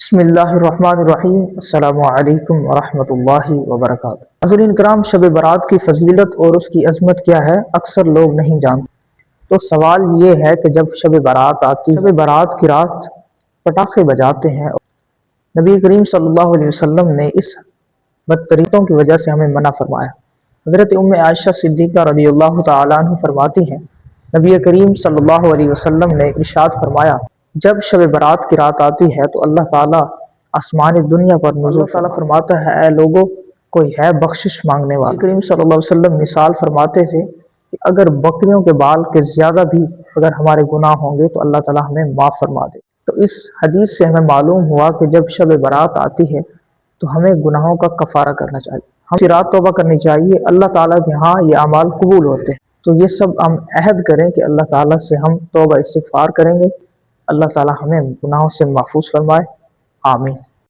بسم اللہ الرحمن الرحیم۔ السلام علیکم ورحمۃ اللہ وبرکاتہ۔ حضرین کرام، شب برات کی فضیلت اور اس کی عظمت کیا ہے اکثر لوگ نہیں جانتے۔ تو سوال یہ ہے کہ جب شب برات آتی ہے، شب برات کی رات پٹاخے بجاتے ہیں، نبی کریم صلی اللہ علیہ وسلم نے اس بدتریتوں کی وجہ سے ہمیں منع فرمایا۔ حضرت ام عائشہ صدیقہ رضی اللہ تعالیٰ عنہ فرماتی ہیں، نبی کریم صلی اللہ علیہ وسلم نے ارشاد فرمایا، جب شب برات کی رات آتی ہے تو اللہ تعالیٰ آسمان دنیا پر نزول فرماتا ہے، اے لوگو کوئی ہے بخشش مانگنے والا۔ نبی کریم صلی اللہ علیہ وسلم مثال فرماتے تھے کہ اگر بکریوں کے بال کے زیادہ بھی اگر ہمارے گناہ ہوں گے تو اللہ تعالیٰ ہمیں معاف فرما دے۔ تو اس حدیث سے ہمیں معلوم ہوا کہ جب شب برات آتی ہے تو ہمیں گناہوں کا کفارہ کرنا چاہیے، ہم رات توبہ کرنی چاہیے، اللہ تعالیٰ کے ہاں یہ اعمال قبول ہوتے ہیں۔ تو یہ سب ہم عہد کریں کہ اللہ تعالیٰ سے ہم توبہ استغفار کریں گے، اللہ تعالیٰ ہمیں گناہوں سے محفوظ فرمائے، آمین۔